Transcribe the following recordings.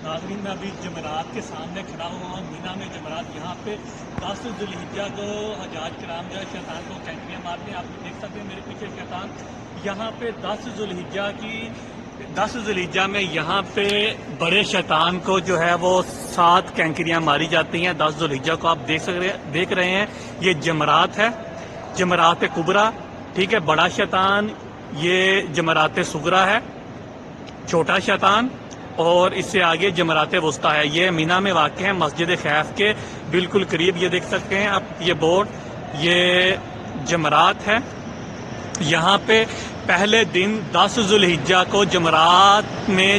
ناظرین میں ابھی جمعرات کے سامنے کھڑا ہوا ہوں مینا میں جمعرات یہاں پہ 10 ذوالحجہ کو حجاج کرام جو ہے شیطان کو کینکریاں مارتے ہیں. آپ دیکھ سکتے ہیں میرے پیچھے شیطان یہاں پہ 10 ذوالحجہ میں یہاں پہ بڑے شیطان کو جو ہے وہ 7 کینکریاں ماری جاتی ہیں. 10 ذوالحجہ کو آپ دیکھ رہے ہیں. یہ جمعرات ہے، جمعرات کبریٰ، ٹھیک ہے. بڑا شیطان یہ جمعرات صغریٰ ہے، چھوٹا شیطان، اور اس سے آگے جمعرات وسطیٰ ہے. یہ مینا میں واقع ہے، مسجد خیف کے بالکل قریب. یہ دیکھ سکتے ہیں آپ یہ بورڈ، یہ جمعرات ہے. یہاں پہ پہلے دن 10 ذوالحجہ کو جمعرات میں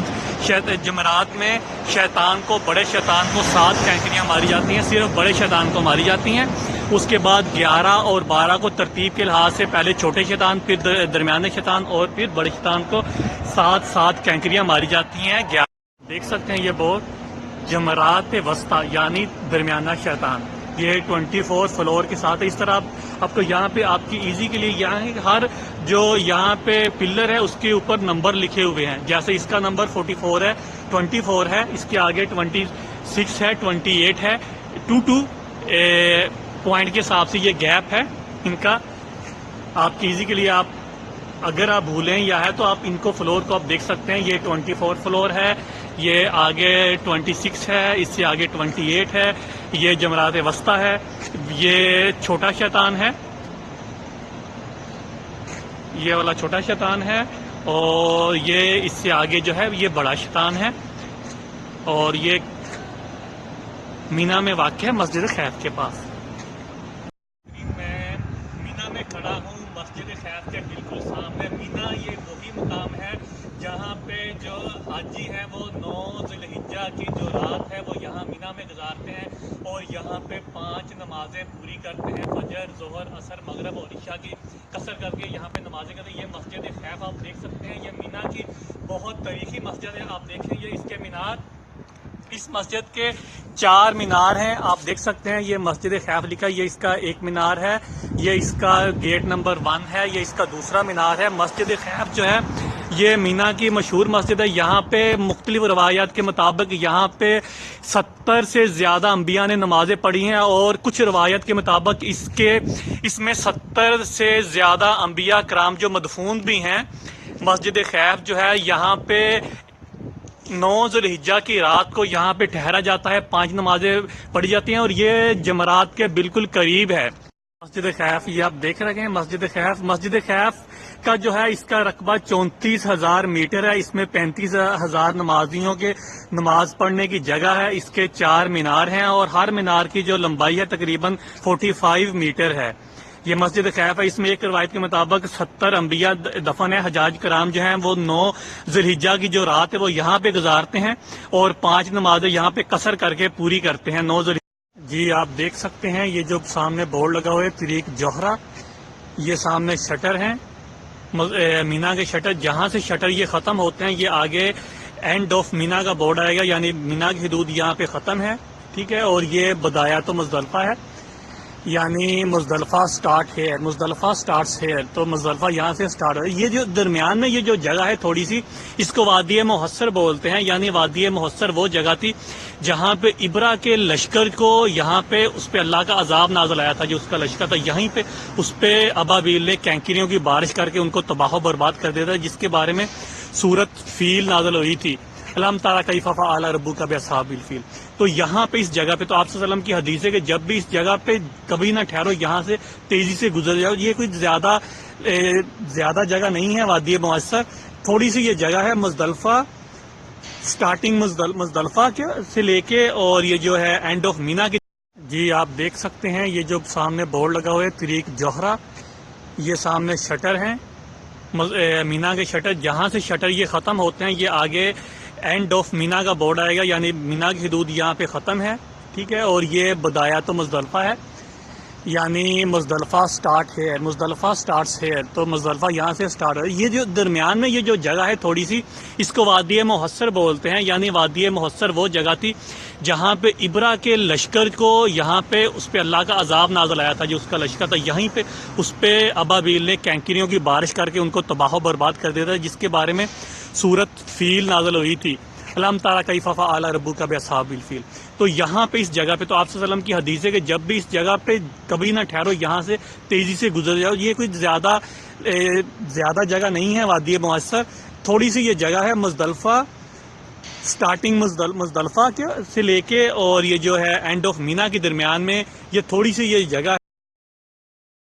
شیطان کو، بڑے شیطان کو 7 کینکریاں ماری جاتی ہیں. صرف بڑے شیطان کو ماری جاتی ہیں. اس کے بعد 11 اور 12 کو ترتیب کے لحاظ سے پہلے چھوٹے شیطان، پھر درمیانے شیطان اور پھر بڑے شیطان کو 7 کینکریاں ماری جاتی ہیں. دیکھ سکتے ہیں یہ بورڈ جمعرات وسطیٰ یعنی درمیانہ شیطان. یہ 24 فلور کے ساتھ ہے. اس طرح آپ کو یہاں پہ آپ کی ایزی کے لیے یہاں ہے کہ ہر جو یہاں پہ پلر ہے اس کے اوپر نمبر لکھے ہوئے ہیں. جیسے اس کا نمبر 44 ہے، 24 ہے، اس کے آگے 26 ہے، 28 ہے. 2 پوائنٹ کے حساب سے یہ گیپ ہے ان کا. آپ کی ایزی کے لیے آپ اگر آپ بھولیں یا ہے تو آپ ان کو فلور کو آپ دیکھ سکتے ہیں. یہ 24 فلور ہے، یہ آگے 26 ہے، اس سے آگے 28 ہے. یہ جمعرات وسطیٰ ہے، یہ چھوٹا شیطان ہے، یہ والا چھوٹا شیطان ہے، اور یہ اس سے آگے جو ہے یہ بڑا شیطان ہے. اور یہ مینا میں واقع ہے، مسجد خیف کے پاس. میں مینا میں کھڑا ہوں، مسجد خیف کے بالکل سامنے. مینا یہ وہی مقام ہے جہاں پہ جو حاجی ہیں وہ 9 ذوالحجہ کی جو رات ہے وہ یہاں مینا میں گزارتے ہیں، اور یہاں پہ 5 نمازیں پوری کرتے ہیں. فجر، ظہر، عصر، مغرب اور عشاء کی قصر کر کے یہاں پہ نمازیں کرتے ہیں. یہ مسجد خیف آپ دیکھ سکتے ہیں، یہ مینا کی بہت تاریخی مسجد ہے. آپ دیکھیں یہ اس کے مینار، اس مسجد کے 4 مینار ہیں. آپ دیکھ سکتے ہیں یہ مسجد خیف لکھا ہے. یہ اس کا ایک مینار ہے، یہ اس کا گیٹ نمبر 1 ہے، یہ اس کا دوسرا مینار ہے. مسجد خیف جو ہے یہ مینا کی مشہور مسجد ہے. یہاں پہ مختلف روایات کے مطابق یہاں پہ 70 سے زیادہ انبیاء نے نمازیں پڑھی ہیں، اور کچھ روایت کے مطابق اس میں 70 سے زیادہ انبیاء کرام جو مدفون بھی ہیں. مسجد خیف جو ہے یہاں پہ 9 ذوالحجہ کی رات کو یہاں پہ ٹھہرا جاتا ہے، 5 نمازیں پڑھی جاتی ہیں، اور یہ جمعرات کے بالکل قریب ہے مسجد خیف. یہ آپ دیکھ رہے ہیں مسجد خیف کا جو ہے اس کا رقبہ 34,000 میٹر ہے. اس میں 35,000 نمازیوں کے نماز پڑھنے کی جگہ ہے. اس کے 4 مینار ہیں، اور ہر مینار کی جو لمبائی ہے تقریباً 45 میٹر ہے. یہ مسجد خیف ہے. اس میں ایک روایت کے مطابق 70 انبیاء دفن ہے. حجاج کرام جو ہیں وہ 9 ذوالحجہ کی جو رات ہے وہ یہاں پہ گزارتے ہیں، اور 5 نمازیں یہاں پہ قصر کر کے پوری کرتے ہیں 9 ذوالحجہ. جی آپ دیکھ سکتے ہیں یہ جو سامنے بورڈ لگا ہوا ہے طریق جوہرہ. یہ سامنے شٹر ہیں مینا کے شٹر. جہاں سے شٹر یہ ختم ہوتے ہیں یہ آگے اینڈ آف مینا کا بورڈ آئے گا، یعنی مینا کی حدود یہاں پہ ختم ہے، ٹھیک ہے. اور یہ بدایات مزدلفہ ہے، یعنی مزدلفہ سٹارٹ ہے، مزدلفہ سٹارٹس ہے. تو مزدلفہ یہاں سے سٹارٹ ہو. یہ جو درمیان میں یہ جو جگہ ہے تھوڑی سی، اس کو وادی محسر بولتے ہیں. یعنی وادی محسر وہ جگہ تھی جہاں پہ ابرا کے لشکر کو یہاں پہ اس پہ اللہ کا عذاب نازل آیا تھا. جو اس کا لشکر تھا یہیں پہ اس پہ ابابیل نے کینکریوں کی بارش کر کے ان کو تباہ و برباد کر دیا تھا، جس کے بارے میں سورت فیل نازل ہوئی تھی. الم تری کیف فعل ربک باصحاب الفیل. تو یہاں پہ اس جگہ پہ تو آپ صلی اللہ علیہ وسلم کی حدیث ہے کہ جب بھی اس جگہ پہ کبھی نہ ٹھہرو، یہاں سے تیزی سے گزر جاؤ. یہ کوئی زیادہ جگہ نہیں ہے وادی محسر، تھوڑی سی یہ جگہ ہے. مزدلفہ سٹارٹنگ مزدلفہ سے لے کے اور یہ جو ہے اینڈ آف مینا کی. جی آپ دیکھ سکتے ہیں یہ جو سامنے بورڈ لگا ہوا ہے طریق جوہرہ. یہ سامنے شٹر ہیں مینا کے شٹر. جہاں سے شٹر یہ ختم ہوتے ہیں یہ آگے اینڈ آف مینا کا بورڈ آئے گا، یعنی مینا کی حدود یہاں پہ ختم ہے، ٹھیک ہے. اور یہ بدایات مزدلفہ ہے، یعنی مزدلفہ سٹارٹ ہے، مزدلفہ سٹارٹس ہے. تو مزدلفہ یہاں سے سٹارٹ ہو. یہ جو درمیان میں یہ جو جگہ ہے تھوڑی سی، اس کو وادی محسر بولتے ہیں. یعنی وادی محسر وہ جگہ تھی جہاں پہ ابرا کے لشکر کو یہاں پہ اس پہ اللہ کا عذاب نازل آیا تھا. جو اس کا لشکر تھا یہیں پہ اس پہ ابابیل نے کینکریوں کی بارش کر کے ان کو تباہ و برباد کر دیا تھا، جس کے بارے میں سورت فیل نازل ہوئی تھی. علم تارا کیف فعل ربک باصحاب الفیل. تو یہاں پہ اس جگہ پہ تو آپ صلی اللہ علیہ وسلم کی حدیث ہے کہ جب بھی اس جگہ پہ کبھی نہ ٹھہرو، یہاں سے تیزی سے گزر جاؤ. یہ کوئی زیادہ جگہ نہیں ہے وادی معصر، تھوڑی سی یہ جگہ ہے مزدلفہ، سٹارٹنگ مزدلفہ سے لے کے اور یہ جو ہے اینڈ آف مینا کے درمیان میں یہ تھوڑی سی یہ جگہ